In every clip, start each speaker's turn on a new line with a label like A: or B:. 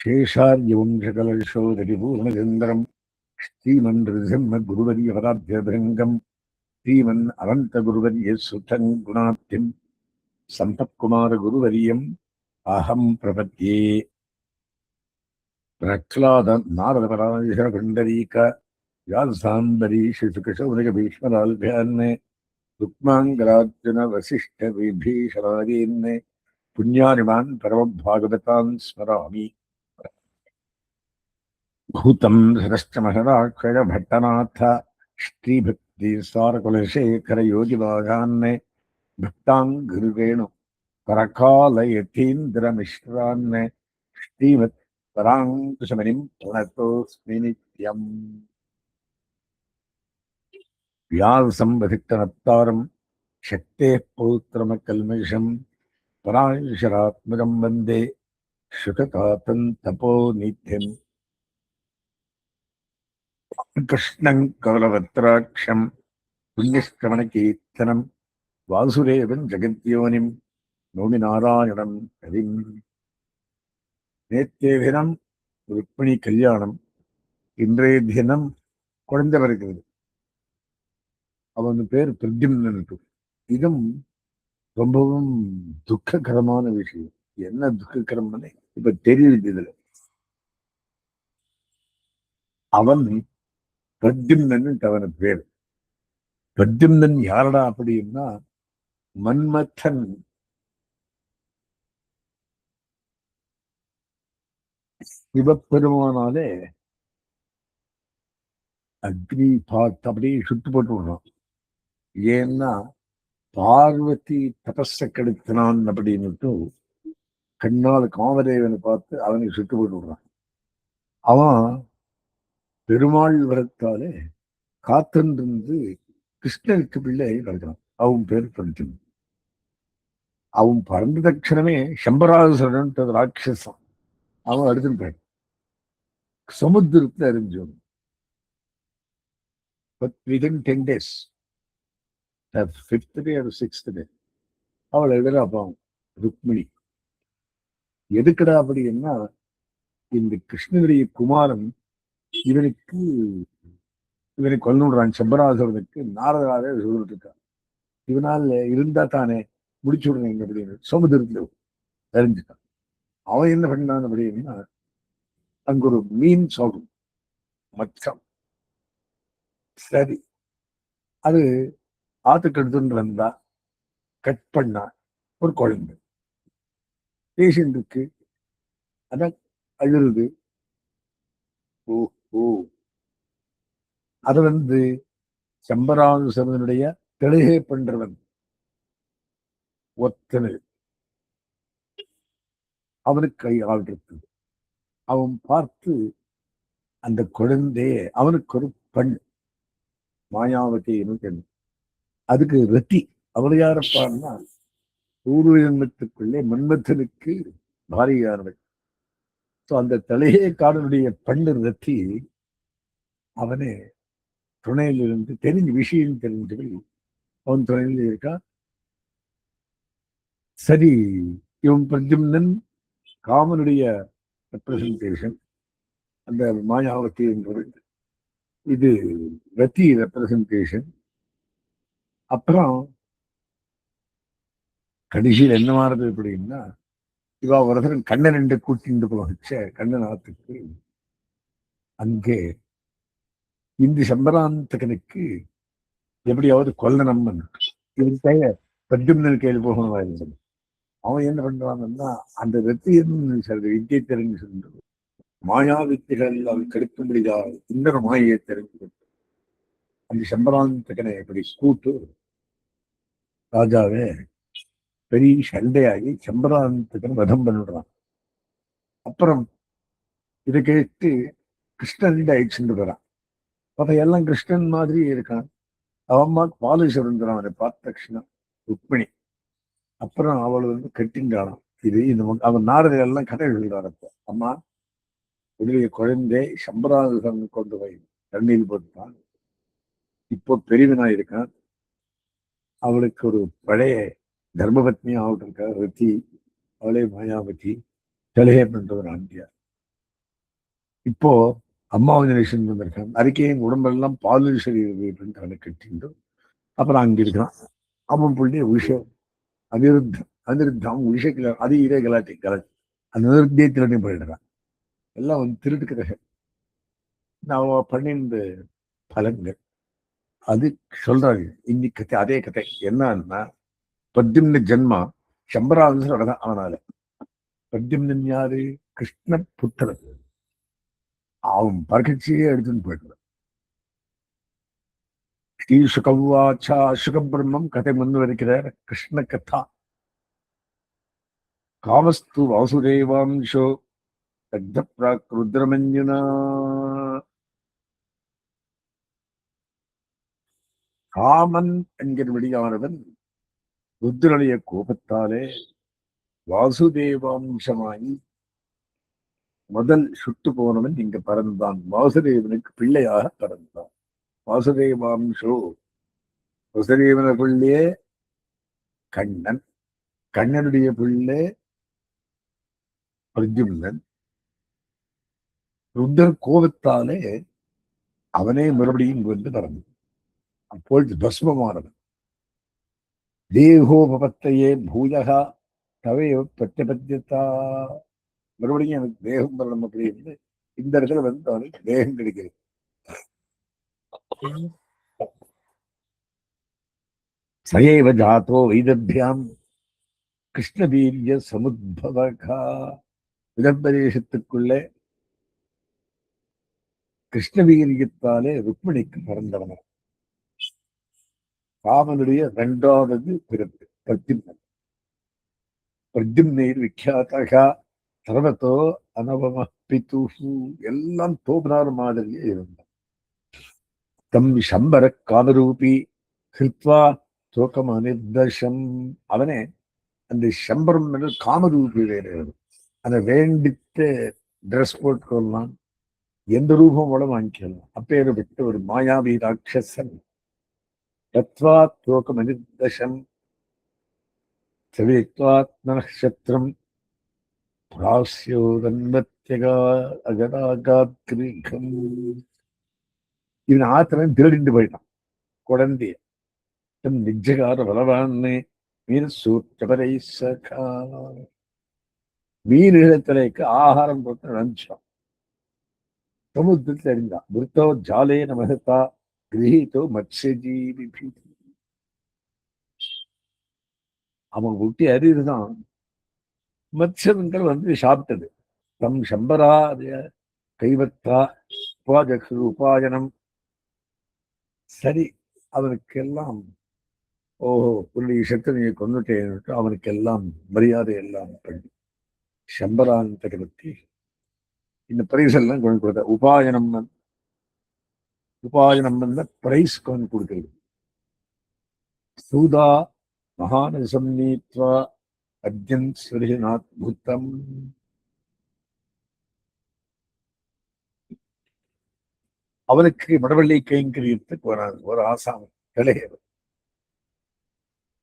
A: शेषार्यवंशकलशोदरिपूर्णचन्द्रम् श्रीमन्नृसिंहगुरुवर्यपदाभ्यभृङ्गम् श्रीमन् अनन्तगुरुवर्यसुतम् गुणाब्धिम् सन्तत्कुमारगुरुवर्यम् अहम् प्रपद्ये। प्रह्लाद नारदपराशरपुण्डरीक व्यासाम्बरीषुशुकशौनकभीष्मराल्भ्यान् रुक्माङ्गरार्जुन वसिष्ठविभीषणादीन् पुण्यानिमान् परमभागवतान् स्मरामि। भूतं धरश्च महदाक्षय भट्टनाथ श्रीभक्तिसारकुलशेखर योगिवागान् भक्ताङ्घ्रिरेणु करकालयतीन्द्रमिश्रान् श्रीमत् पराङ्कुशमुनिं प्रणतोऽस्मि नित्यम्। व्यासं शक्तेः पौत्रमकल्मषम् पराशरात्मजं वन्दे शुकतातं तपोनिधिम्। कृष्णं कवलवत्राक्षं पुण्यश्रवणकीर्तनं वासुदेवं जगद्योनिं नौमि नारायणं हरिम्। நேற்றைய தினம் ருக்மிணி கல்யாணம், இன்றைய தினம் குழந்தை பிறக்கிறது. அவன் பேர் பிரத்யும்னன். இதுவும் ரொம்பவும் துக்ககரமான விஷயம். என்ன துக்ககரம்னு இப்ப தெரியுது. இதுல அவன் பிரத்யும்னன் அவன பேர். பிரத்யும்னன் யாரடா அப்படின்னா, மன்மதன் சிவபெருமானாலே அக்னி பார்த்து அப்படியே சுட்டு போட்டு விடுறான். ஏன்னா பார்வதி தபஸ கெடுத்தினான் அப்படின்னுட்டு கண்ணால் காமதேவனை பார்த்து அவனை சுட்டு போட்டு விடுறான். அவன் பெருமாள் வரத்தாலே காத்திருந்து கிருஷ்ணனுக்கு பிள்ளை வளர்க்கிறான். அவன் பேர் பிரத்யும்னன். அவன் பறந்த தட்சணமே சம்பராசுரன் ராட்சசம். அவன் எடுத்துட்டு போய் சமுத்திரத்துல அறிஞ்சவன். But within 10 days, the 5th day or 6th day, அவள் எழுதுறாப்பான் ருக்மிணி. எதுக்குடா அப்படின்னா, இந்த கிருஷ்ணனுடைய குமாரன் இவனை கொல்லுறான். சம்பராசுரனுக்கு நாரதராக சொல்லிட்டு இருக்கான். இவனால் இருந்தா தானே முடிச்சு விடுறீங்க அப்படின்னு சமுதிரத்துல தெரிஞ்சுட்டான். அவன் என்ன பண்ணான் அப்படின்னா, அங்க ஒரு மீன் சாகும் மச்சம். சரி, அது ஆத்துக்கு எடுத்துட்டு வந்தா கட் பண்ணா ஒரு குழந்தை பேஷண்ட் இருக்கு. அதான் அழுது. ஓ அது சம்பராசுரனுடைய தெளிகை பண்றவன் ஒத்தனு. அவனுக்கு கை ஆள் இருக்குது. அவன் பார்த்து அந்த குழந்தைய அவனுக்கு ஒரு பெண் மாயாவதி பெண். அதுக்கு ரத்தி. அவள் யாரப்பான்னா, பூர்வ ஜன்மத்துக்குள்ளே மன்மதனுக்கு பாரியானவள். அந்த தலையே காடனுடைய பெண்ணு ரத்தி அவனே துணையிலிருந்து தெரிஞ்ச விஷயம் தெரிஞ்சவள் அவன் துணையில் இருக்கா. சரி, இவன் பிரத்யும்னன் காமனுடைய ரெப்ரசன்டேஷன், அந்த மாயாவதி என்பது. இது ரத்தி ரெப்ரசன்டேஷன். அப்புறம் கடைசியில் என்ன மாறுது அப்படின்னா, இவா ஒருத்தர் கண்ணன் என்று கூட்டிட்டு போச்ச கண்ணன் ஆத்துக்கு. அங்கே இந்த சம்பராந்தகனுக்கு எப்படியாவது கொல்லணும். இவன் பெயர் பிரத்யும்னன் கேள்வி போகணுமா இருந்தது. அவன் என்ன பண்றான்னா, அந்த ரத்தியன்னு சொல்ற வித்தியை தெரிஞ்சு சொல்றது மாயா வித்தைகள் அவள் கெடுக்கும்படியா இன்னொரு மாயை தெரிஞ்சு அந்த சம்பராந்தகனை எப்படி கூட்டு ராஜாவே பெரிய சண்டையாகி சம்பராந்தகன் வதம் பண்ணிடுறான். அப்புறம் இதை கேட்டு கிருஷ்ணன் ஆயிடுச்சுட்டு வரான். அப்ப எல்லாம் கிருஷ்ணன் மாதிரி இருக்கான். அவம்மா பாலேஸ்வரன் அவனை பார்த்த தட்சிணம் ருக்மிணி. அப்புறம் அவள் கட்டின்றானான். இது இந்த அவன் நாரதர் எல்லாம் கதை எழுதுறான். அம்மா, உடைய குழந்தை சம்பராசுரன் கொண்டு போய் தண்ணீர் போட்டுட்டான். இப்போ பெரியவனா இருக்கான். அவளுக்கு ஒரு பழைய தர்மபத்னியா ஆகிட்டு இருக்கா ரத்தி. அவளே மாயாவதி. தலையே பண்றவர் ஆண்டியா. இப்போ அம்மாவும் ஜெனரேஷன் வந்திருக்காங்க. அறிக்கையும் உடம்பெல்லாம் பால் சரீரம் கட்டிட்டு அப்புறம் அங்க இருக்கிறான். அவன் புள்ளி விஷயம் அனிருத்தம் அனிருத்தம் விஷயத்துல அது இதே கலாட்டி கலாட்டி அந்த நிருத்தியை திருடி போயிடுறான். எல்லாம் வந்து திருட்டு கதை. நான் பன்னிரண்டு பலன்கள் அது சொல்றாங்க. இன்னைக்கு கதை அதே கதை என்னன்னா, பத்தியம்னு ஜென்மா சம்பராவன் அவனால. பத்தியம்னன் யாரு? கிருஷ்ண புத்திரன். அவன் பரகட்சியே எடுத்துன்னு போயிடுறான். ஸ்ரீ சுகவாச்சா சுகபிரம்மம் கதை முன்வருகிறார். கிருஷ்ண கதா காமஸ்து வாசுதேவாம்சோ தக்த பிராக் ருத்ரமஞ்சுனா. காமன் என்கிறபடியானவன் ருத்ரனுடைய கோபத்தாலே வாசுதேவாம்சமாய் முதல் சுட்டு போனவன் இங்க பறந்தான். வாசுதேவனுக்கு பிள்ளையாக பறந்தான். வாசுதேவாம்சோ வசுதேவன பிள்ளையே கண்ணன். கண்ணனுடைய பிள்ளை பிரத்யும்னன். ருத்ரன் கோபத்தாலே அவனே மறுபடியும் வந்து பறந்தான். அப்பொழுது பஸ்மமானவன். தேகோபத்தையே பூஜகா தவையோ பிரத்யபத்தியத்தா. மறுபடியும் எனக்கு தேகம் வரணும் அப்படின்னு இந்த இடத்துல வந்து அவனுக்கு தேகம் கிடைக்கிறது. சயேவ ஜாத்தோ வைதபியாம் கிருஷ்ணவீரிய சமுத்பவகா. விதர்பதேசத்துக்குள்ளே கிருஷ்ணவீரியத்தாலே ருக்மிணிக்கு பிறந்தவன. ராமனுடைய இரண்டாவது பிறப்பு பிரத்யும்னன். பிரத்யும்னீர் விக்யாதகா சர்வத்தோ அனவம பிதுஹு. எல்லாம் தோபனார் மாதிரியே இருந்தான். தம் சம்பர காமரூபி ஹிருத்வா தோக்கம் அனிர்தசம். அவனே அந்த சம்பரம் காமரூபி வேறு. அதை வேண்டிட்டு ட்ரெஸ் போட்டுக்கொள்ளலாம், எந்த ரூபம் கூட வாங்கிக்கலாம். அப்பேற்பட்ட ஒரு மாயாவி ராட்சசன். தத்வா தோக்கம் அனிர்தசம் சத்ரம் பிராஸ்யோதன்வத்யகா அகராகாத்ரீகம். இவன் ஆத்திரன் திருடிண்டு போயிட்டான் குழந்தைய. நிஜகார பலவான்னு மீன் சூற்றபரை சகா. மீன் இழத்தலைக்கு ஆகாரம் போட்டு நினைச்சான். சமுத்திரத்தில் அறிந்தான். மிருத்தோ ஜாலே நமகத்தா கிரகீதோ மத்ஸ்யஜீவி. அவன் விட்டு அறிவுதான் மத்ஸ்யங்கள் வந்து சாப்பிட்டது. தம் சம்பராத கைவத்தா உபாயனம். சரி, அவனுக்கெல்லாம் ஓஹோ உன்னுடைய சக்தியை கொண்டுட்டேன். அவனுக்கெல்லாம் மரியாதை எல்லாம் பண்ணி சம்பரான் சக்கரவர்த்தி இந்த பிரைஸ் எல்லாம் கொண்டு கொடுத்த. உபாயனம் பிரைஸ் கொண்டு கொடுக்கிறது. சூதா மகானசம் நீத்வா அர்ஜன் சுரிநாத்புத்தம். அவனுக்கு மடவள்ளி கைங்கரியத்துக்கு ஒரு ஆசாமி இளையவர்.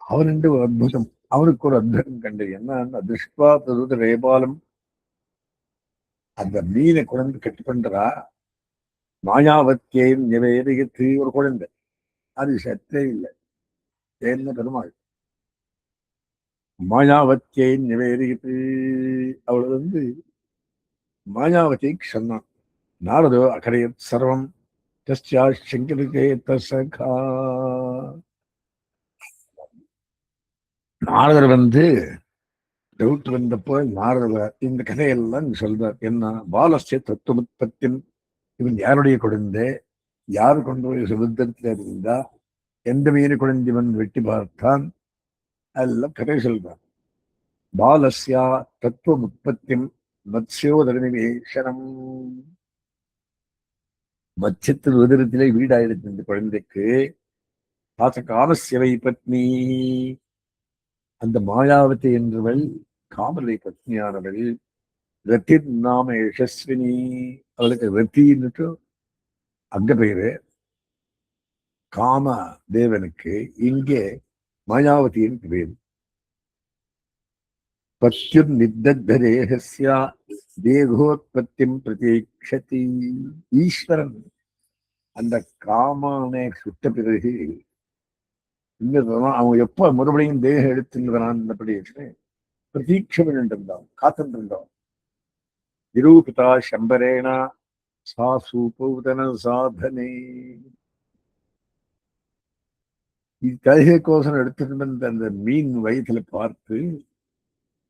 A: அவனுண்டு ஒரு அற்புதம். அவனுக்கு ஒரு அற்புதம் கண்டு என்ன திருஷ்பா தருவது ரேபாலம். அந்த மீனை குழந்தை கட்டு பண்றா. மாயாவத்தியின் நிவேதிகத்து ஒரு குழந்தை. அது சத்தே இல்லை. என்ன பெருமாள் மாயாவத்தியின் நிவேதிகத்து. அவள் வந்து மாயாவதியை சொன்னான். நாரதோ அகரையத் சர்வம் தஸ்யா சங்கரிகே தசகா. நாரதர் வந்து டவுட் வந்தப்போ நாரதர் இந்த கதையெல்லாம் சொல்றார். என்ன பாலஸ்ய தத்துவமுற்பத்தின். இவன் யாருடைய குழந்தை, யாரு கொண்டு போய் சமுத்திரத்தில் இருந்தா, எந்த மீனை குழந்தை இவன் வெட்டி பார்த்தான், எல்லாம் கதை சொல்றான். பாலஸ்யா தத்துவமுற்பத்தின் மத்ஸ்யோதரநிவேசனம். மத்ஸ்யத்தில் உதரத்திலே வீடாயிடுச்சு இந்த குழந்தைக்கு. பார்த்த காமசியவை பத்னி. அந்த மாயாவதி என்றவள் காமலை பத்னியானவள். ரத்தின் நாம யசஸ்வினி. அவளுக்கு ரத்தின்னுட்டு அங்க பெயரு. காம தேவனுக்கு இங்கே மாயாவதியின் பேர். பத்யுர் நித்தரேகஸ்யா தேகோத்பத்திம் பிரதீட்சதி. ஈஸ்வரன் அந்த காமனை சுட்ட பிறகு அவன் எப்ப மறுபடியும் தேகம் எடுத்துங்கிறான் பிரதீட்சை பண்ணிருந்தான், காத்துட்டு இருந்தான். நிரூபிதா சம்பரேனா சா சூபௌதன சாதனை. கழுகைக்கோசம் எடுத்துட்டு வந்த அந்த மீன் வயிற்றுல பார்த்து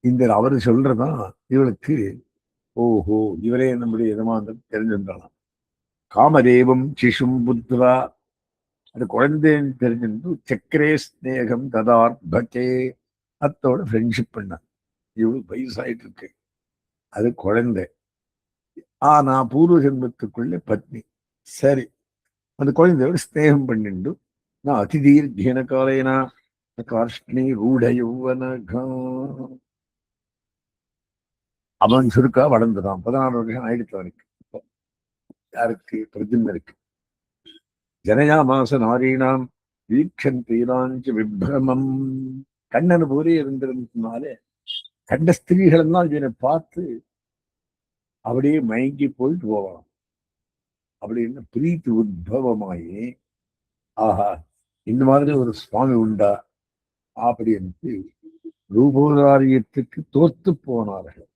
A: இந்த அவரு சொல்றதான் இவளுக்கு, ஓஹோ இவரே நம்முடைய எதமாந்தம் தெரிஞ்சிருந்தாலாம். காமதேவம் சிசும் புத்வா, அது குழந்தைன்னு தெரிஞ்சிருந்து சக்கரே ஸ்நேகம் ததார்பகே, அத்தோட ஃப்ரெண்ட்ஷிப் பண்ணான். இவளுக்கு வயசாயிட்டு இருக்கு, அது குழந்தை. ஆனா பூர்வ ஜென்மத்துக்குள்ள பத்னி. சரி, அந்த குழந்தையோட ஸ்நேகம் பண்ணிண்டு நான் அதிதீர்கேன காலேனா காஷ்ணி ரூட யௌவனகா. அவன் சுருக்கா வளர்ந்துதான் 16 வருஷம் ஆயிடுத்து அவனுக்கு. யாருக்கு? பிரஜும்னருக்கு. ஜனயாமாச நாரீணாம் வீக்ஷன் தீராஞ்ச விப்ரமம். கண்ணன் போரே இருந்திருந்ததுனாலே கண்ட ஸ்திரீகள் எல்லாம் இவனை பார்த்து அப்படியே மயங்கி போயிட்டு போவான். அப்படின்னு பிரீத்தி உத்பவமாயி, ஆஹா இந்த மாதிரி ஒரு சுவாமி உண்டா அப்படின்ட்டு ரூபோதாரியத்துக்கு தோத்து போனார்கள்.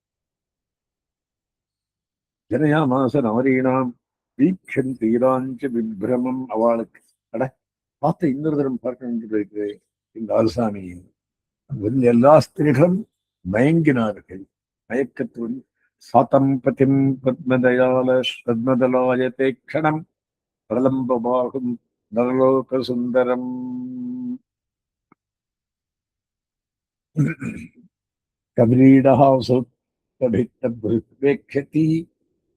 A: ஜனயாமாச நாரீணாம் வீக்ஷன் தீராஞ்ச விப்ரமம். அவளுக்கு அட பார்த்து இன்னொரு தரம் பார்க்கணும் இருக்கு இந்த ஆசாமி. எல்லா ஸ்திரீகளும் மயங்கினார்கள். மயக்கத்துடன் சாத்தம் பதிம் பத்மதலாயத்தை க்ஷணம் பிரலம்பமாகும் நரலோக சுந்தரம். கபரீடஹாசோத்வேக்ஷதி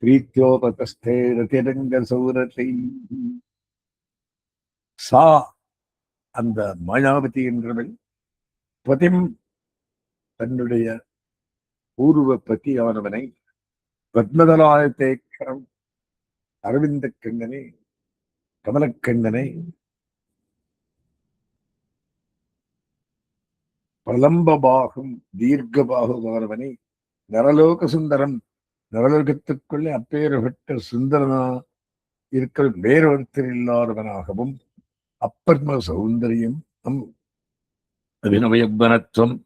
A: பிரீத்தியோபதஸ்தே ரதிரங்க சௌரத்தை. சா அந்த மாயாவதி என்றவள் பதிம் தன்னுடைய பூர்வ பத்தியானவனை பத்மதலாயத்தை க்ஷணம் அரவிந்த கண்ணனை கமலக்கண்ணனை பிரலம்பபாகும் தீர்க்கபாகுமானவனை நரலோக சுந்தரம், நரலோகத்துக்குள்ளே அப்பேற்பட்ட சுந்தரனா இருக்கிற வேறொருத்தர் இல்லாதவனாகவும் அப்பர்ம சௌந்தரியம் அபிநவயவனத்துவம்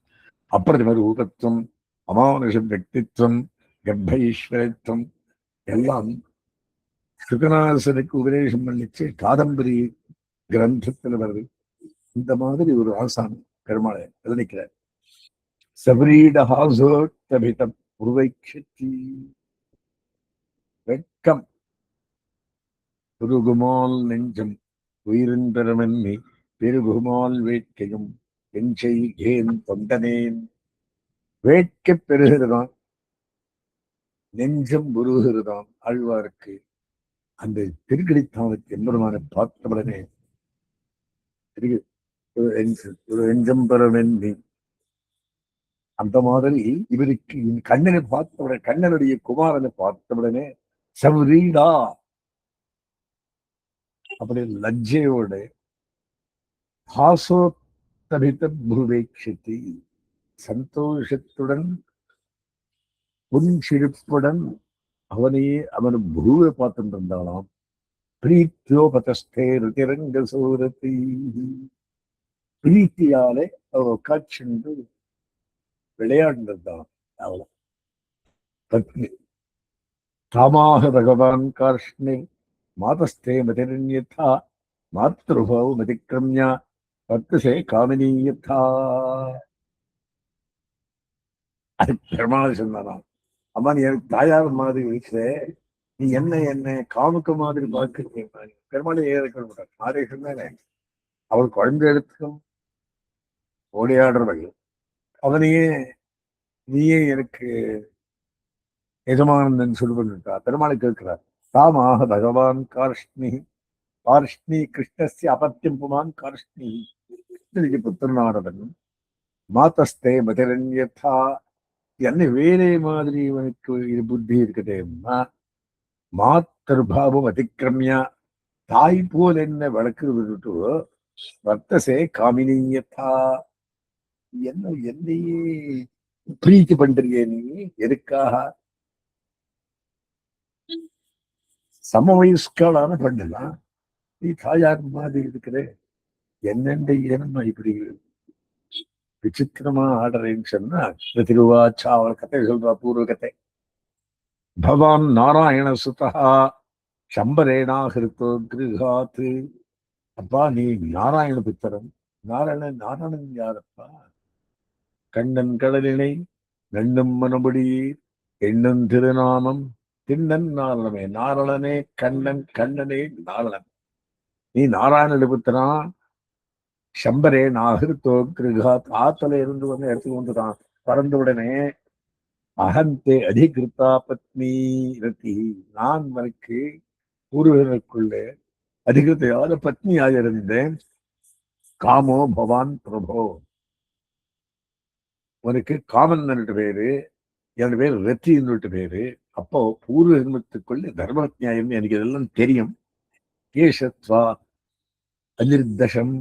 A: அப்பிரதிம ரூபத்துவம் அமானுஷ വ്യക്തിത്വம் கர்ப்ப ஈஸ்வரத்துவம் எல்லாம் சுகநாசனுக்கு உபதேசம் பண்ணிச்சு. காதம்பரி கிரந்தத்துல வருது. இந்த மாதிரி ஒரு ஆசான் பெருமாளை எழுதிக்கிறார். சபரீடஹாசோத்தபிதம் உருவைக்ஷதி. வெட்கம் பெருகுமால் நெஞ்சம் உயிரின் பெருமென்மை பெருகுமால் வேட்கையும் என் செய்கேன் தொண்டனேன். வேட்கை பெருகிறதான், நெஞ்சம் உருகுகிறதாம். ஆழ்வாருக்கு அந்த திருக்கடித்தானுக்கு எம்பெருமான பார்த்தவுடனே ஒரு நெஞ்சம் பெருமென்மை. அந்த மாதிரி இவருக்கு கண்ணனை பார்த்தவுடனே, கண்ணனுடைய குமாரனை பார்த்தவுடனே சௌரீடா அப்படி லஜ்ஜையோட ஹாசோத்தபித புருவேக்ஷதி சந்தோஷத்துடன் புன்சிரிப்புடன் அவனையே அவன் புருவை பார்த்துட்டு இருந்தாளாம். பிரீத்தியோபதஸ்தே ருதிரங்க சூரத்தை. பிரீத்தியாலே அவ காட்சி விளையாண்டிருந்தான். அவளை பத்னி தாமாக பகவான் கார்ஷ்ணே மாதஸ்தே மதிரண்யதா மாத்ருபவ் மதிக்ரம்யா பத்துசே காமினியதா. அது பெருமாள் சொன்னாராம், அம்மா நீ எனக்கு தாயார் மாதிரி இருக்கிற, நீ என்ன காமுக்க மாதிரி பார்க்க. பெருமாளை ஏற்க மாட்டார். ஆரே சொன்னானே அவள் குழந்தை எடுத்துக்கும் ஓடியாடுறவள், அவனையே நீயே எனக்கு எஜமானந்தன் சொல்லுவா. பெருமாளை கேட்கிறார். தாமாக பகவான் கார்ஷ்ணி கார்ஷ்ணி கிருஷ்ணஸ்ய அபத்தியம் புமான் கார்ஷ்ணி, கிருஷ்ணனுக்கு புத்திரனானவன். மாதஸ்தே மதிரண்யதா, என்ன வேறே மாதிரி இவனுக்கு இது புத்தி இருக்குதேன்னா, மாத்திருபாவம் அதிக்கிரமியா தாய் போல் என்ன வளர்க்கிறது விட்டுட்டு வர்த்தசே காமினியதா, என்னையே பிரீத்தி பண்றியே நீ எதுக்காக? சம வயஸ்காலான பெண்ணுதான், நீ தாயார் மாதிரி இருக்கிற, என்னென்ன ஏனம்மா இப்படி விசித்திரமா ஆடுறேன்னு சொன்னா, திருவாச்சா அவள் கதை சொல்றா, பூர்வ கதை. பவான் நாராயண சுதா சம்பரேனா ஹிருத்தோ கிருஹாத்து. அப்பா நீ நாராயண புத்திரன். நாராயணன் யாரப்பா? கண்ணன் கடலினை நண்ணும் மனபடி எண்ணும் திருநாமம் திண்ணன் நாரணமே. நாரணனே கண்ணன், கண்ணனே நாரணன். நீ நாராயண புத்திரா. சம்பரே நாகிருத்தோ கிருஹாத். ஆத்துல இருந்து வந்து எடுத்துக்கு வந்துதான் பறந்த உடனே அகந்தே அதிகிருத்தா பத்னி ரத்தி. நான் எனக்கு ஒருவருக்குள்ளே அதிகிருத்தையாத பத்னியாக இருந்தேன். காமோ பவான் பிரபோ. உனக்கு காமன் பேரு, என்னோட பேர் ரத்தின்னு பேரு. அப்போ பூர்வ ஜென்மத்துக்குள்ள தர்ம நியாயம் எனக்கு இதெல்லாம் தெரியும். ஏஷத்வா அனிர்தசம்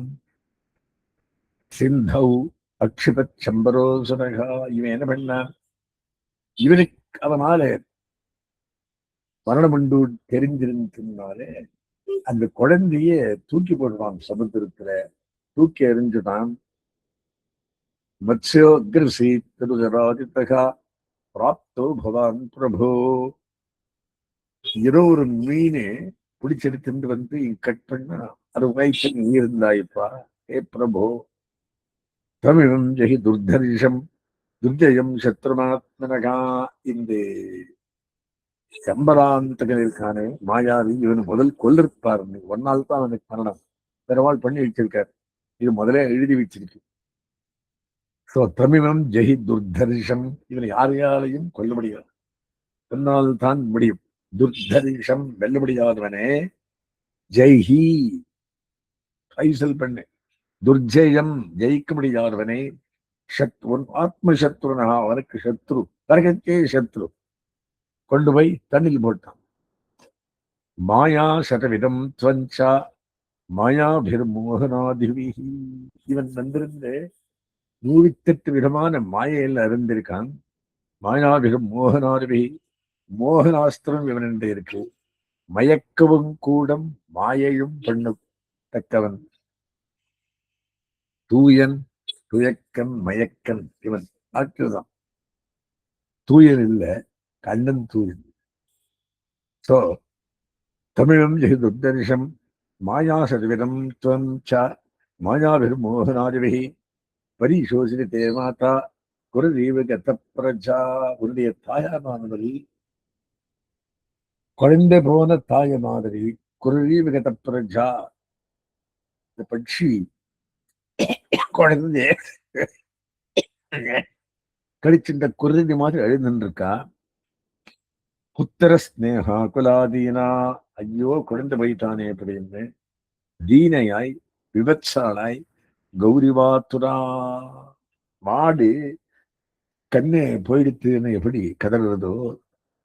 A: சிந்தௌ அக்ஷிபத் சம்பரோசுரகா. இவன் என்ன பண்ணான்? இவனுக்கு அவனால மரணம் உண்டு தெரிஞ்சிருந்ததுனாலே அந்த குழந்தைய தூக்கி போடுவான் சமுத்திரத்துல. தூக்கி எறிஞ்சுதான். மத்ஸ்யோக்ரசி திருகராதித்தகா பிராப்தோ பவான் பிரபோ. ஏதோ ஒரு மீனை பிடிச்செடுத்துட்டு வந்து கட் பண்ணா அது வயிற்று நீ இருந்தாய்ப்பா. ஏ பிரபோ, தமிழம் ஜெகி துர்தர்ஷம் துர்ஜயம் சத்ருமாத்மனகா. இந்த சம்பராந்தகன் இருக்கானே மாயாவி, இவன் முதல் கொல்லிருப்பார். ஒன்னால் தான் அவனுக்கு மரணம். பெருமாள் பண்ணி வச்சிருக்கார். இது முதலே எழுதி வச்சிருக்கு. சோ தமிழம் ஜெகி துர்தர்ஷம். இவன் யாரையாலையும் கொல்ல முடியாது, சொன்னால் தான் முடியும். துர்தர்ஷம் வெல்ல முடியாதவனே. ஜெய்ஹி கைசல் பண்ணு. துர்ஜெயம் ஜெயிக்க முடியாதவனே. சத்ருன் ஆத்மசத்ருனா. அவனுக்கு சத்ரு, தரகத்தே சத்ரு. கொண்டு போய் தண்ணில் போட்டான். மாயா சதவிதம் துவஞ்சா மாயாபிர் மோகனாதிவிஹி. இவன் வந்திருந்த 108 விதமான மாயையில் அறிந்திருக்கான். மாயாபிர் மோகனாதிவிஹி. மோகனாஸ்திரம் இவன் இருக்கு. மயக்கவும் கூடம் மாயையும் பண்ணத்தக்கவன். தூயன் துயக்கன் மயக்கன். இவன் ஆக்குதான் தூயன் இல்ல, கண்ணன் தூயன். சோ தமிழம் ஜெகிதுர்தர்ஷம் மாயா சதுவிதம் துவம் ச மாயாபிர் மோகனாதிபிஹி பரிசோசித்தே மாதா குருதீவ கத பிரஜா. உன்னுடைய தாயானவள் குழந்தை போன தாய மாதிரி. குருதீவ கத பிரஜா. இந்த பட்சி குழந்தை கழிச்சின்ற குருதி மாதிரி எழுந்துருக்கா. புத்திர ஸ்னேகா குலாதீனா. ஐயோ குழந்தை போயிட்டானே அப்படின்னு தீனையாய் விபத்சாலாய் கௌரிவாத்துரா. மாடு கண்ணே போயிடுத்துன்னு எப்படி கதறதோ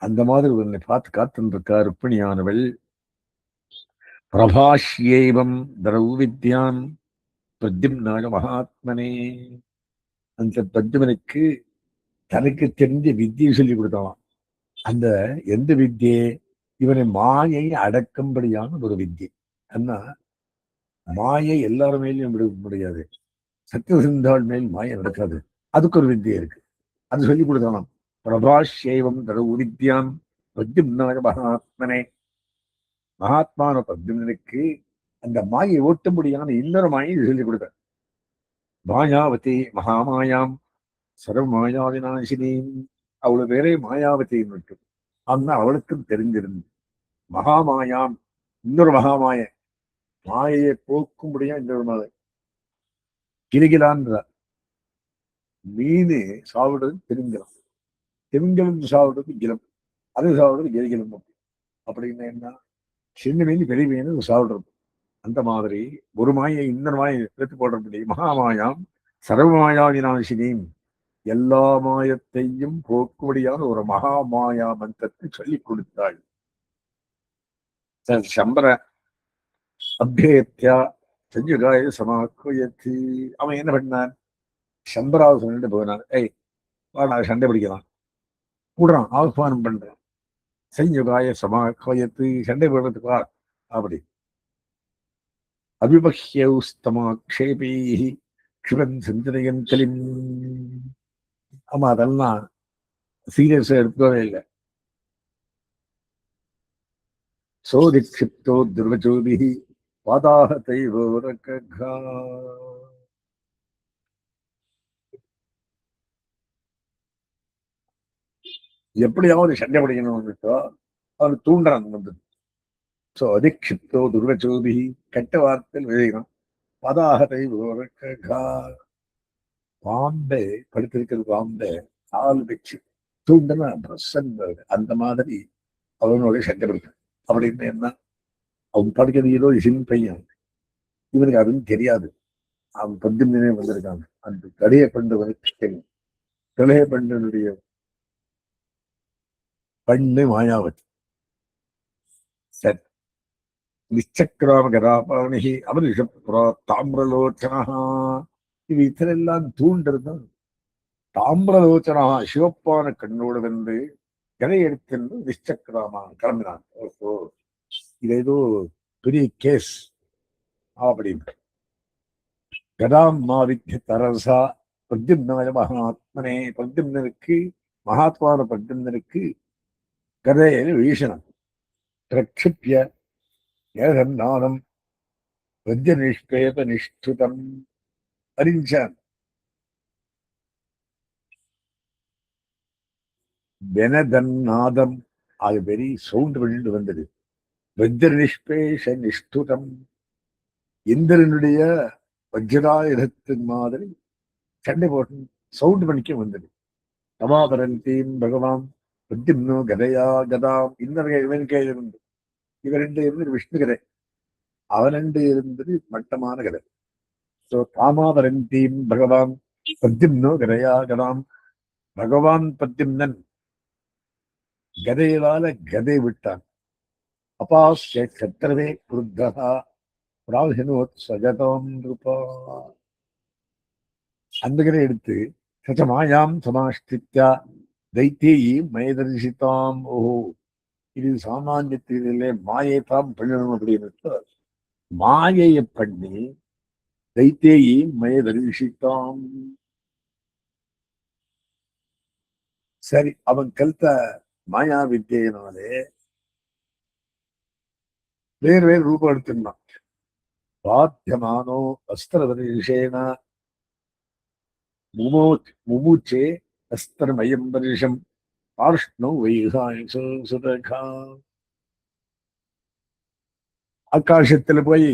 A: அந்த மாதிரி உன்னை பார்த்து காத்துருக்கா ருக்மிணியானவள். பிரபாஷ்யேவம் திரௌவித்யான் பிரத்யும்னாய மகாத்மனே. அந்த பிரத்யுமனுக்கு தனக்கு தெரிஞ்ச வித்தியை சொல்லி கொடுத்தான். அந்த எந்த வித்தியை? இவனை மாயை அடக்கும்படியான ஒரு வித்தியை. ஆனா மாயை எல்லாரும் மேலேயும் விட முடியாது. சத்தியசிந்தாள் மேல் மாயை நடக்காது. அதுக்கு ஒரு வித்தியை இருக்கு, அது சொல்லி கொடுக்கலாம். பிரபாஷேவம் தரவுவித்யாம் பிரத்யும்னாய மகாத்மனே. மகாத்மான பிரத்யும்னனுக்கு அந்த மாயை ஓட்டும்படியான இன்னொரு மாயை சொல்லிக் கொடுத்த. மாயாவதி மகாமாயாம் சர்வமாயாவிநாசினீம். அவ்வளவு பேரே மாயாவதியின் மட்டும். ஆனா அவளுக்கும் தெரிஞ்சிருந்து மகாமாயாம் இன்னொரு மகாமாய. மாயையை போக்கும்படியா இன்னொரு மாயை. கிரிகிலான்ற மீன் சாப்பிடுறது திமிங்கலம், திமிங்கலம் சாப்பிடுறது கிலம், அது சாப்பிடுறது கிரிகிலம். அப்படின்னு என்ன? சின்ன மீன் பெரிய மீன் சாப்பிடுறது. அந்த மாதிரி ஒரு மாயை இன்னொரு மாயை எடுத்து போடுறபடி மகாமாயாம் சர்வமாயாவிநாசினியும் எல்லா மாயத்தையும் போக்கும்படியான ஒரு மகாமாயா மந்திரத்தை சொல்லிக் கொடுத்தாள். சம்பர அபேத்தியா செஞ்சுகாய சமாக்குயத்து. அவன் என்ன பண்ணான்? சம்பராவை சொல்லிட்டு போனான். ஏய் வாடா சண்டை பிடிக்கலாம் கூடுறான். ஆஹ்வானம் பண்றான். சஞ்சுகாய சமாக்கயத்து சண்டை போடுறதுக்கா அப்படி அபிபஹ்யௌஸ்தமாக்ஷேபி சிவன் சிந்தனையன் கலிம். ஆமா, அதெல்லாம் சீரியஸா எடுக்கவே இல்லை. சோதிக்ஷிப்தோ துர்வச்சோதி பாதாக தைவோரகா. எப்படியாவது சண்டை பிடிக்கணும்னுட்டோ அவன் தூண்டுறான் வந்து. சோ அதிக்ஷிப்தோ துர்வச்சோதி, கெட்ட வார்த்தையில் விதைகணும். பதாக தைவோரகா, பாம்பை படுத்திருக்கிற பாம்பை கால் வச்சு தூண்டுனா பிரசன் அந்த மாதிரி அவனோட சண்டை பிடிக்கும். அப்படின்னு என்ன, அவன் படிக்கிறது ஏதோ சின்ன பையன், இவனுக்கு அதுன்னு தெரியாது. அவன் 18 வந்திருக்காங்க. அந்த கடைய பண்டு வந்து கடைய பண்டனுடைய பண்ணு மாயாவதி. சரி, நிச்சக்கிராம கதாபாணி அமரிஷப்புரா தாமிரலோச்சனா, இது இதெல்லாம் தூண்டுறதும். தாமிரலோச்சனா, சிவப்பான கண்ணோடு வந்து கதை எடுத்து நிச்சக்கிராமா கிளம்பினான். ஓஹோ, இது ஏதோ பெரிய கேஸ் அப்படின்னு. கதாம் மாவித்ய தரசா பிரத்யும்னாய மகாத்மனே, பிரத்யும்னருக்கு, மகாத்மான பிரத்யும்னருக்கு கதையை வீசணும். பிரக்ஷிப்ய ஏகநாதம் பிரத்ய நிஷ்பேத நிஷ்டுதம் அறிஞ்சான். வெனதன்னாதம், அது பெரிய சவுண்ட் பண்ணிட்டு வந்தது. வஜ்ர நிஷ்பேஷ நிஷ்டுதம், இந்திரனுடைய வஜ்ராயுதத்தின் மாதிரி சண்டை போட்டு சவுண்ட் பண்ணிக்க வந்தது. சமாபரந்தீம் பகவான் பிரத்யும்னோ கதையா கதாம். இன்னொரு இவன் கையில் இருந்து, இவன் ரெண்டு இருந்தது விஷ்ணு கதை, அவன் ரெண்டு இருந்தது மட்டமான கதை. ஸோ காமாபரந்தீம் பகவான் பிரத்யும்னோ கதையா கதாம். பகவான் பிரத்யும்னன் கதையிலால கதை விட்டான். அபாஸ்ய சத்திரவே குருத்தா பிராவினோத் சஜதம் ரூபா. அந்த கதை எடுத்து சச்சமாயாம் சமாஷ்டித்யா தைத்தியி மயதரிசித்தாம். ஓஹோ, இது சாமானியத்திலே மாயை தான் பண்ணணும் அப்படின்னு மாயையை பண்ணி தைத்தியி மயதரிசித்தாம். சரி, அவன் கல்த்த மாயா வித்தியினாலே வேறு வேறு ரூபம் எடுத்துனான். பாத்தியமானோ அஸ்திரவரிஷேன முமூச்சே அஸ்திரமயம் வருஷம் ஆஷ்ணோ வைகாயசோ சுதகா. ஆகாசத்துல போய்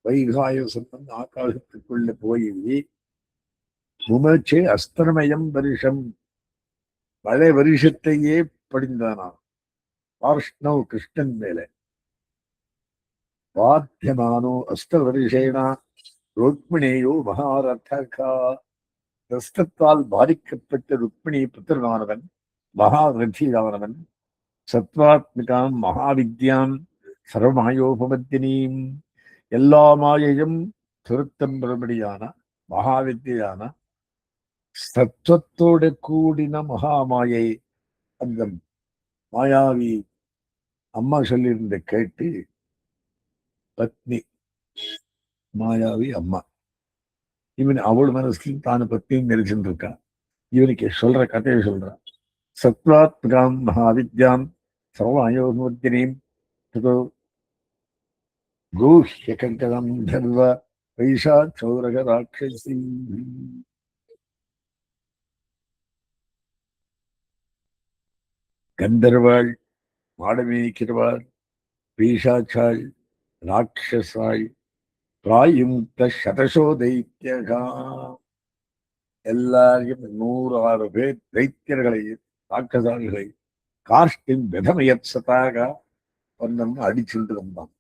A: வைகாயசம் ஆகாசத்துக்குள்ள போய் முமச்சே அஸ்திரமயம் வருஷம், மழை வருஷத்தையே படிந்தானா ஆஷ்ணவ் கிருஷ்ணன் மேல. பாத்தியமானோ அஸ்திரவரிஷேனா ருக்மிணேயோ மகாரதகா, ரஸ்தத்தால் பாதிக்கப்பட்ட ருக்மிணி புத்திரனானவன், மகாரதியானவன், சத்வாத்மிகாம் மகாவித்யாம் சர்வமாயோபமத்தினீம், எல்லா மாயையும் திருத்தம் பெறும்படியான மகாவித்யான சத்வத்தோட கூடின மகாமாயை. அந்த மாயாவி அம்மா சொல்லியிருந்த கேட்டு பத்னி மாயாவி அம்மா, இவன் அவள் மனசுல தான பத்தியும் நெரிச்சுட்டு இருக்கான். இவனுக்கு சொல்ற கதையை சொல்றான். சத்வாத்மிகாம் மகாவித்யாம் சர்வமாயோபமத்தினீம் கூஹ்ய கங்கதம் தர்வ வைஷா சௌரக ராட்சசி. கந்தர்வாள், மாடமேய்க்கிறவாள், பீஷாச்சாள், ராட்சசாள், பிராயுக்த சதசோ தைத்தியகா, எல்லாரையும் 106 பேர் தைத்தியர்களை, ராட்சசாள்களை காஷ்டின் விதமயத் சதாக ஒன்னு அடிச்சுட்டு வந்தான்.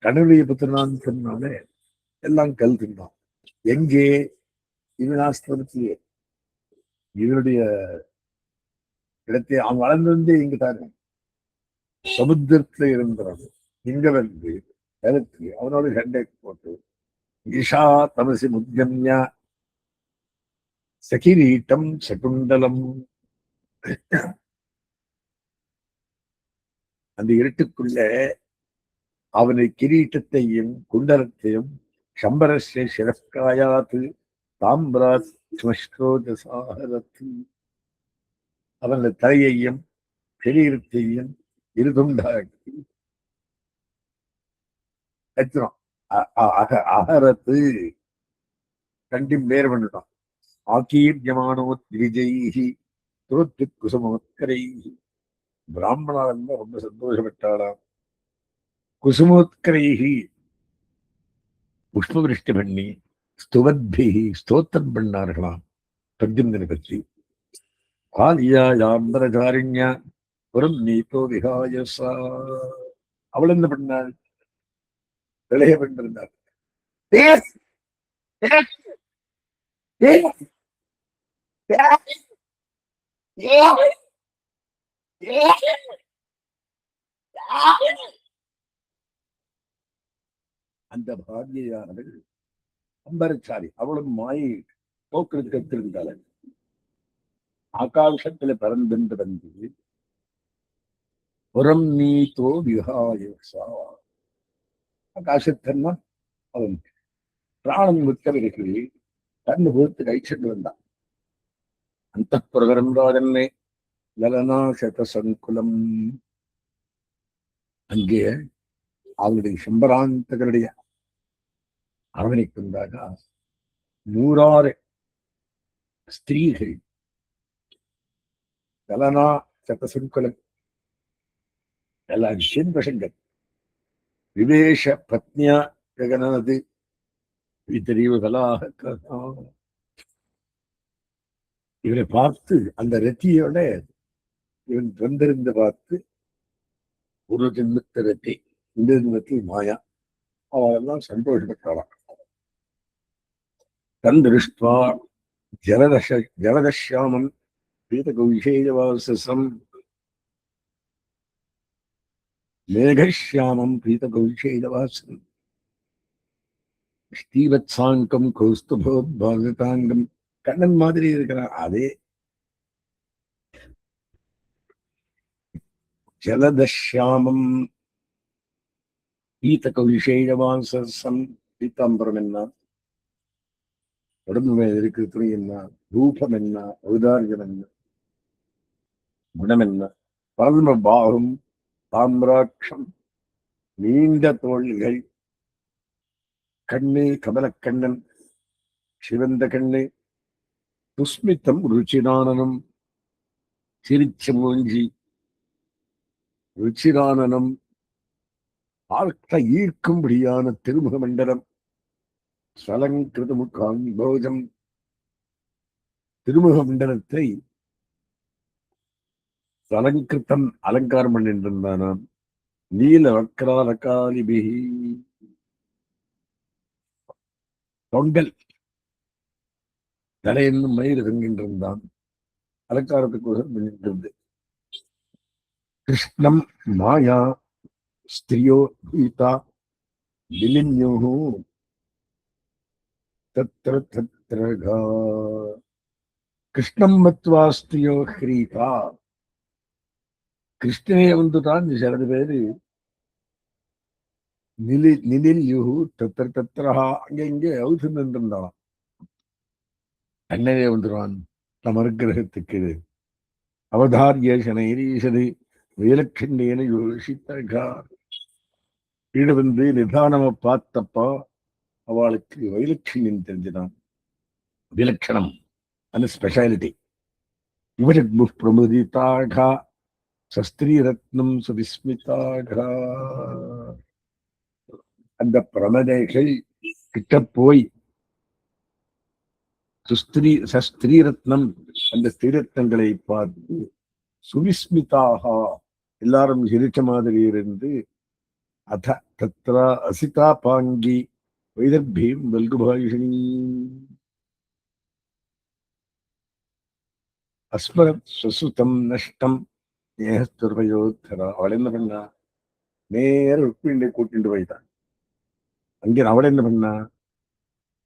A: கணவரிய புத்திரனான்னு சொன்னாலே எல்லாம் கல் தின்னான். எங்கே? இவனாஸ்திரத்திலேயே, இவனுடைய இடத்தை அவன் வளர்ந்து வந்து இங்க தானே சமுத்திரத்துல இருந்தான். இங்க வந்து எனக்கு அவனோட சண்டை போட்டு ஈஷா தமசி முத்தியம்யா சகிரீட்டம் சகுண்டலம், அந்த இருட்டுக்குள்ள அவனை கிரீட்டத்தையும் குண்டலத்தையும் சம்பரஸ்ய சிரஸ்காயாத்து தாம்பிராத் ஸ்மஷ்டோஜசாரத்து அவனது தலையையும் சரீரத்தையும் இருதுண்டாக்கி கத்துறான். அகரத்து கண்டி வேறு பண்ணிட்டான். ஆக்கீர்யமானோ திரிஜைஹி துருத்து குசுமோத்கரைஹி. பிராமணால் ரொம்ப சந்தோஷப்பட்டாளாம். குசுமோத்கரைஹி புஷ்பவிருஷ்டி பண்ணி ஸ்துவத்பிஹி ஸ்தோத்திரம் பண்ணார்களாம் பிரத்யும்னனை பற்றி. காலியாம்பரதாரிண்யா புறம் நீத்தோ விகாயசா. அவள் என்ன பண்ணாள்? இளைய பெண் இருந்தாள். அந்த பாக்யானவள் அம்பரச்சாரி, அவளும் மாயை போக்குறது கத்திருந்தாள். ஆகாசத்துல பறந்து வந்து புறம் நீத்தோ விகாயசா. ஆகாசத்தன்னா அவன் பிராணம் விட்டவர்கள் தன் பொறுத்து கைச்சென்று வந்தான். அந்த பிரகரம் ராஜன்னே லலனா சதசங்குலம். அங்கே அவருடைய சம்பராந்தகருடைய அரவணைக்குண்டாக 100 ஸ்திரீகள் லலனா சதசங்குலம் எல்லாம் சின்பசங்கள் விவேஷ பத்னியா ஜெகநாது விதறிவுகளாக இவரை பார்த்து அந்த ரத்தியோட இவன் வந்திருந்து பார்த்து ஒரு ஜென்மத்த ரத்தி, இந்த ஜென்மத்தில் மாயா, அவெல்லாம் சந்தோஷப்பட்டாளாம். தன் திருஷ்டுவா ஜலதஷ்யாமம் பீதகௌஷேயவாசம் மேகஷ்யாமம் பீதகௌஷேயவாசம் ஸ்ரீவத்சாங்கம் கௌஸ்துபோத்பாலிதாங்கம். கண்ணன் மாதிரி இருக்கிறான். அதே ஜலதஷ்யாமம் பீதகௌஷேயவாசம். பீதாம்பரம் என்ன, உடம்பு மேல இருக்கிற துணி என்ன, ரூபம் என்ன, ஔதாரியம் என்ன, குணம் என்ன. பரம பாகும் தாமிராட்சம், நீண்ட தோள்கள், கண்ணு கமலக்கண்ணன், சிவந்த கண்ணு, துஸ்மித்தம் ருச்சிரானனம், சிரிச்ச மூஞ்சி, ருச்சிரானனம், பார்க்க ஈர்க்கும்படியான திருமுக மண்டலம், சலங்கிருதமுகாம்போஜம். திருமுக மண்டலத்தை சலங்கிருத்தம் அலங்காரம் பண்ணின்றிருந்தானாம். நீல வக்ராலகாலிபிகி, தொங்கல் தலையென்னும் மயிறு தங்கின்றிருந்தான். அலங்காரத்துக்கு பண்ணின்றது. கிருஷ்ணம் மாயா ஸ்திரியோ கீதா விலின்யோஹு தத்ர தத்ரகா. கிருஷ்ணம் மத்வா ஸ்திரியோ ஹ்ரீதா. கிருஷ்ணனே வந்துதான் சிலது பேரு நிலில் யுகு தத்திர தத்திரஹா, அங்க இங்கே அவுத்து நின்றிருந்தாலாம். அண்ணனே வந்துடுவான் நம் அனுகிரகத்துக்கு. அவதாரிய சனைரீசது விலட்சண்டேன யோசித்தகா. வீடு வந்து நிதானமா பார்த்தப்பா அவளுக்கு வைலட்சண்யம் தெரிஞ்சுதான். விலட்சணம் அந்த ஸ்பெஷாலிட்டி. இவருக்கு பிரமுதிதாக சஸ்திரீ ரத்னம் சுவிஸ்மிதாக. அந்த பிரமதைகள் கிட்ட போய் சஸ்திரீ ரத்னம் அந்த ஸ்திரத்னங்களை பார்த்து சுவிஸ்மிதாக எல்லாரும் சிரிச்ச மாதிரி இருந்து அத தத்ரா அசிதா பாங்கி வைதர்பீம் வல்குபாயிஷினி அஸ்மரத் சுசுதம் நஷ்டம் நேகஸ்துர்வயோத்தரா. அவள் என்ன பண்ணா? நேர ருக்மிணியை கூட்டிட்டு போயிட்டான். அங்கே அவள் என்ன பண்ணா?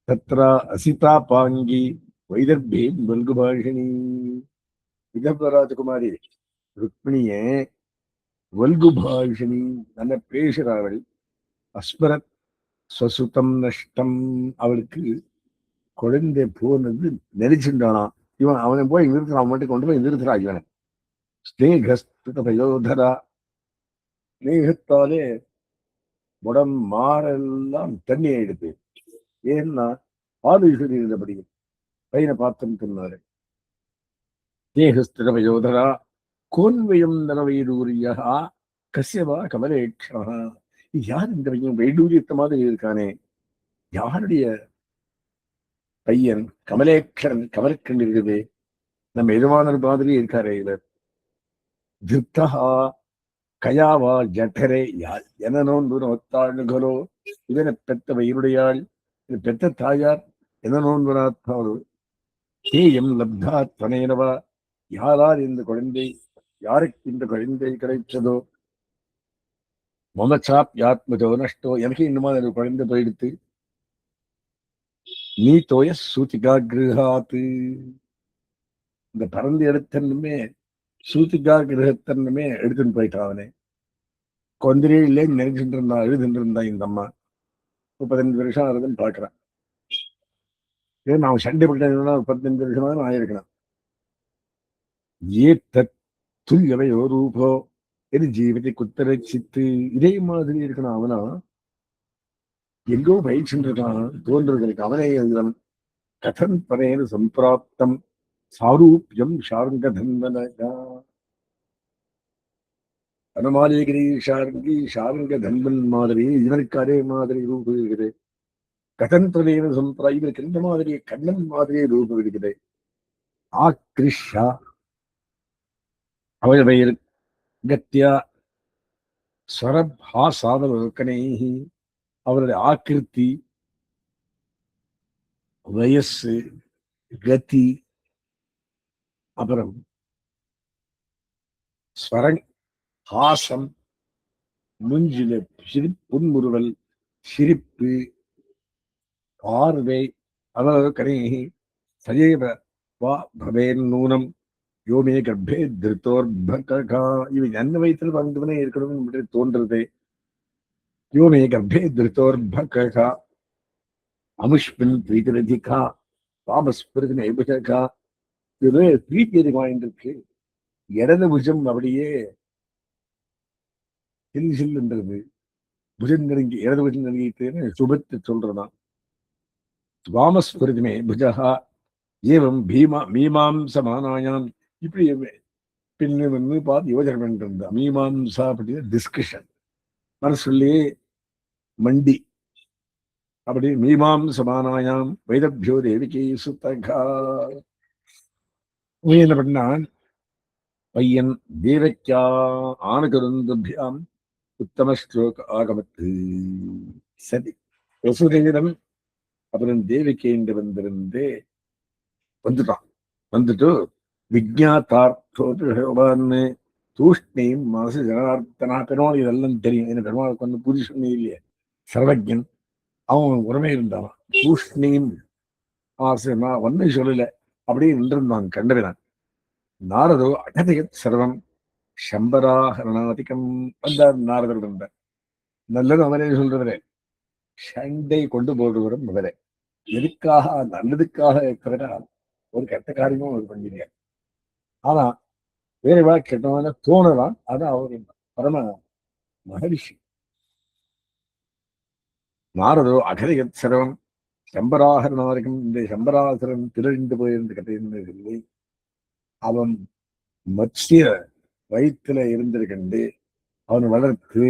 A: தத்ரா அசிதா பாங்கி வைதர்பீம் வல்குபாயிஷினி. விதர்ப ராஜகுமாரி ருக்மிணியே வல்குபாஷினி, நல்ல பேசுறாள். அஸ்மரத் ஸ்வசுதம் நஷ்டம், அவளுக்கு குழந்தை போனது நெரிச்சுட்டானாம். இவன் அவனை போய் நிறுத்துறான், மட்டும் கொண்டு போய் நிறுத்துறான் இவனை. ஸ்நேகஸ்துதயோதரா, ஸ்நேகத்தாலே உடம் மாறெல்லாம் தண்ணி ஆயிடுது. ஏன்னா ஆளுஷதி இருந்தபடி பையனை பார்த்துன்னு சொன்னாரு. ஸ்நேகஸ்திரவயோதரா கோன்வயம் நரவைடூரியா கசியவா கமலேட்சா. யார் இந்த பையன் வைடூரியத்த மாதிரி இருக்கானே, யாருடைய பையன்? கமலேட்சன், கமலக்கண் இருக்குது, நம்ம எஜமானர் மாதிரி இருக்காரே இவர். திருப்தா கயாவா ஜட்டரே, யார் என நோன்பு நோத்தாளுகளோ, இதனை பெத்த வயிறுடையாள், இது பெத்த தாயார் என நோன்பு நாத்தாளோ. தேயம் லப்தா துணையனவா, யாரால் இந்த குழந்தை, யாருக்கு இந்த குழந்தை கிடைச்சதோ. மமச்சாப் யாத்மஜோ நஷ்டோ, எனக்கு இந்த மாதிரி குழந்தை போயிடுத்து. நீ தோய சூத்திகா கிரகாத்து, இந்த பறந்து எடுத்தன்னுமே சூத்திகா கிரகத்தன்னுமே எடுத்துன்னு போயிட்டான் அவனே. கொஞ்சரே இல்லை நினைச்சுட்டு இருந்தா, எழுதுட்டு இருந்தா இந்த அம்மா. 35 வருஷம் ஆகுதுன்னு பாக்குறேன். ஏன் நான் சண்டை பட்டேன்னா 35 வருஷமா நான் ஆயிருக்கணும். ஏ தத்துல்யவையோ ரூபோ எது ஜீவத்தை குத்தரட்சித்து, இதே மாதிரி இருக்கணும். அவனா எங்கோ பயிற்சின்னு இருக்கான், தோன்றுவதற்கு அவனே எழுதன். கதன் பரேன சம்பிராப்தம் சாரூபியம் ஷார்ங்கதன்வனகா. அனுமாலிகிரி ஷார்கி ஷார்ங்க தன்வன் மாதிரி இவனுக்கு அதே மாதிரி ரூபம் இருக்குது. கதன் பரேன சம்பிரா, இவருக்கு இந்த மாதிரி கண்ணன் மாதிரியே ரூபம் இருக்குது. ஆக்ரிஷா அவயவையில் கத்தியா ஸ்வரபா சாதவக்கனை, அவருடைய ஆக்கிருத்தி, வயசு, கதி, அப்புறம் ஸ்வரங், ஹாசம், முஞ்சில புன்முறுவல், சிரிப்பு, பார்வை, அவலோகனை, சஜைவ வா பவேன் நூனம் யோமே கர்ப்பே திருத்தோர்பகா. இவன் என்ன வயிற்றில் வந்தவனே இருக்கணும் தோன்றது. யோமே கர்ப்பே திருத்தோர்பகா அமுஷ்மின் பிரீதிரதிகா பாபஸ்பிருதி நைபகா. இது பிரீத்தி அதிகமாயிருக்கு. இடது புஜம் அப்படியே சில்லுன்றது. புஜம் நெருங்கி, இடது புஜம் நெருங்கிட்டு சுபத்து சொல்றதான். வாமஸ்பிருதிமே புஜகா ஏவம் பீமா மீமாம்சமானாயம். இப்படி பின்னு வந்து பார்த்து யோஜனை பண்ணிட்டு இருந்தா. மீமாம்சா அப்படின்னா டிஸ்கஷன், மனசுள்ளே மண்டி. அப்படி மீமாம்சமானாயாம் வைதபியோ தேவிகை சுத்தகா. என்ன பண்ணான் பையன்? தேவக்கியா ஆணுகருந்தபியாம் உத்தம ஸ்லோக ஆகமத்து. சரி, வசுதேவன் அப்புறம் தேவிகை என்று வந்திருந்து வந்துட்டான். வந்துட்டு விஜாத்தார்த்தோன்னு தூஷ்ணையும் மனசு ஜனார்த்தனா. பெருமாள் இதெல்லாம் தெரியும். என்ன பெருமாளுக்கு வந்து புதுசுன்னு இல்லையே, சர்வஜன். அவன் உரமே இருந்தான். தூஷ்ணையும் ஆசைமா ஒன்னும் சொல்லல, அப்படியே நின்றிருந்தான். கண்டறினான். நாரதோ அகதயத் சர்வம் சம்பராகரணாதிக்கம். வந்தார் நாரதர் வந்தார். நல்லது அவரே சொல்றவரே, சண்டை கொண்டு போடுவரும் அவரே. எதுக்காக? நல்லதுக்காக தவிர ஒரு கெட்ட காரியமும் அவர் பண்ணிடுங்க. ஆனா வேற ஏதாவது கெட்டவன தோணலாம். அது அவர் பரம மகரிஷி. நாரதோ அகதயத் சர்வம் சம்பராகரணாதிக்கம். இந்த சம்பராசுரன் திரண்டு போயிருந்து கதைன்னு சொல்லி அவன் மத்ய வயிற்றுல இருந்திருக்கண்டு அவன் வளர்த்து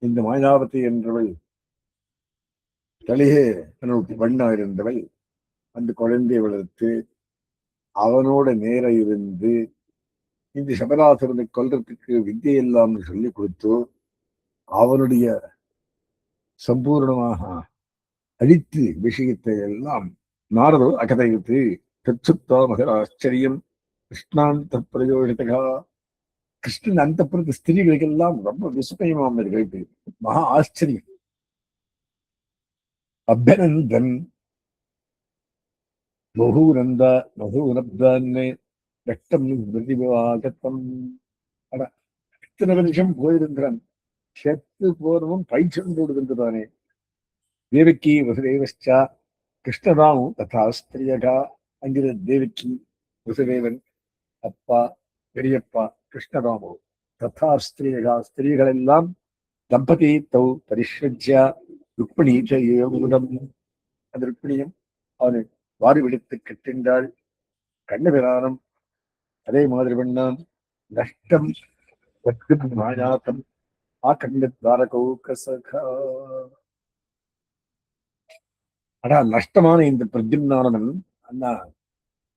A: இந்த மாயாவதி என்றவள் தலையே தன்னுடைய பெண்ணா இருந்தவள் அந்த குழந்தையை வளர்த்து அவனோட நேர இருந்து இந்த சபராசுரனை கொல்றதுக்கு வித்தியெல்லாம் சொல்லி கொடுத்து அவனுடைய சம்பூர்ணமாக அழித்து விஷயத்தை எல்லாம் நாரதோ அகதைத்து தச்சுத்தா மகர ஆச்சரியம் கிருஷ்ணாந்த பிரயோஜனகா. கிருஷ்ணன் அந்த புறத்து ஸ்திரீகளுக்கெல்லாம் ரொம்ப விஸ்மயமாம் இருக்கு. மகா ஆச்சரியம். அபிநந்தன் பகூனந்த பகூனப்தான்னு ரத்தம் பிரதிபாகத்தம். இத்தனை வருஷம் போயிருக்கிறான், செத்து போறவன் பைச்சொண்டு விடுகின்றதானே. தேவக்கி வசுதேவச்சா கிருஷ்ணதாமும் ததா ஸ்திரியகா. அங்கிரு தேவக்கி வசுதேவன் அப்பா பெரியப்பா கிருஷ்ணராமோ ததா ஸ்திரியகா ஸ்திரீகள் எல்லாம் தம்பதி தௌ பரிஷ்வஜ்யா ருக்மிணி ஏமுதம். அந்த ருக்மிணியும் அவனை வாரி விடுத்து கட்டின்றாள். கண்ணபிரானம் அதே மாதிரி பண்ணான். நஷ்டம் மாயாத்தம் ஆகண்ட துவாரகௌ கசகா. ஆனா நஷ்டமான இந்த பிரத்யும்னானவன் அண்ணா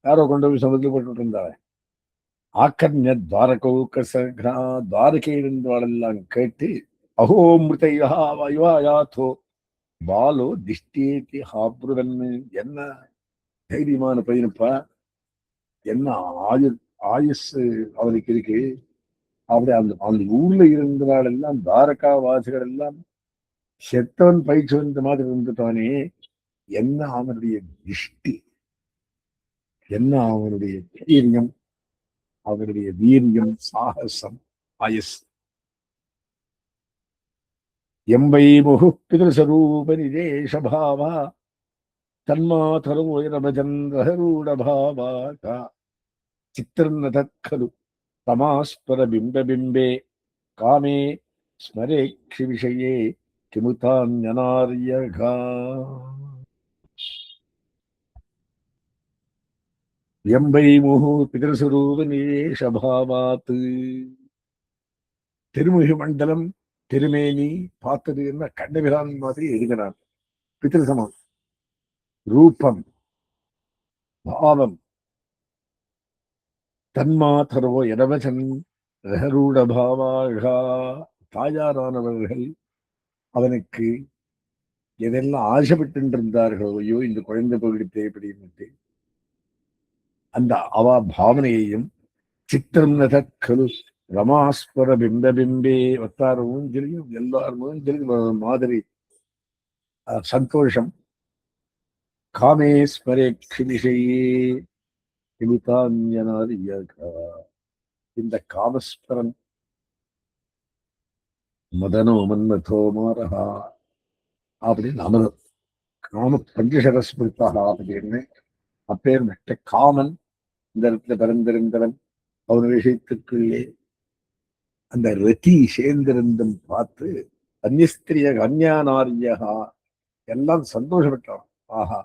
A: யாரோ கொண்டு போய் சமுதிரம் போட்டு இருந்தாள். ஆக்கர்ணிய துவாரகௌ கசகா. துவாரகை இருந்தவாளெல்லாம் கேட்டு அஹோ மிருதையா வயோயாத்தோ பாலோ திஷ்டேதி ஹாப்ருவன். என்ன தைரியமான பையனப்பா, என்ன ஆயுஸ் அவனுக்கு இருக்கு. அப்படி அந்த அந்த ஊர்ல இருந்தவாள் எல்லாம் தாரகா வாசிகள் எல்லாம் செத்தவன் பயிற்சி வந்த மாதிரி இருந்துட்டானே. என்ன அவனுடைய திஷ்டி, என்ன அவனுடைய தைரியம், அவனுடைய வீரியம், சாகசம், ஆயுஸ். எம்பை முகு பிதൃசரூப நிதேஷபாவா தன்மாதரூடபாவா சித்திரநதக்கலு தமாஸ்பர பிம்பபிம்பே காமே ஸ்மரேக்ஷி விஷயே கிமுதான்யனார்யகா. எம்பை முகு பிதൃசரூப நிதேஷபாவாத். திருமுகி மண்டலம் திருமேனி பார்த்தது என்ன கண்ணபிரான் மாதிரி எழுதினார். பிதிருசமம் ரூபம் பாவம் தன்மாதரோ எடவசன் ரகரூடபாவாகா. தாயாரானவர்கள் அவனுக்கு எதெல்லாம் ஆசைப்பட்டு இருந்தார்களோ, ஐயோ இந்த குழந்தை போயிடுத்தே அப்படின்னு அந்த அவ பாவனையையும் சித்திரம் நதக்கலு ரமாஸ்வர பிம்பபிம்பே வத்தாரமும் தெரியும், எல்லாரும் தெரியும் மாதிரி சந்தோஷம். காமேஸ்வரேக்ஷி விஷயே கிமுதான்யனார்யகா. இந்த காமஸ்வரன் மதனோ மன்மதோ மாரஹா அப்படின்னு அமர் காம பஞ்சசரஸ்மிருதா அப்படின்னு அப்பேற்பட்ட காமன் இந்த இடத்துல பிறந்திருந்தவன். அவன் விஷயத்துக்குள்ளே அந்த ரதி சேர்ந்திருந்தும் பார்த்து அந்நிஸ்திரிய கன்யானாரியகா எல்லாம் சந்தோஷப்பட்டான். ஆஹா,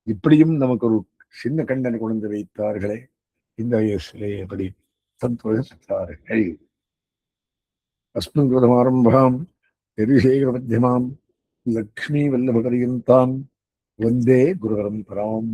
A: இப்படியும் நமக்கு ஒரு சின்ன கண்ணனை கொண்டு வைத்தார்களே, இந்த வயசுலே எப்படி சந்தோஷப்பட்டார்கள். அஸ்மின் ஆரம்பாம் யதிசேகர மத்தியமாம் லக்ஷ்மீ வல்லப பர்யந்தாம் வந்தே குரு பரம்பராம்.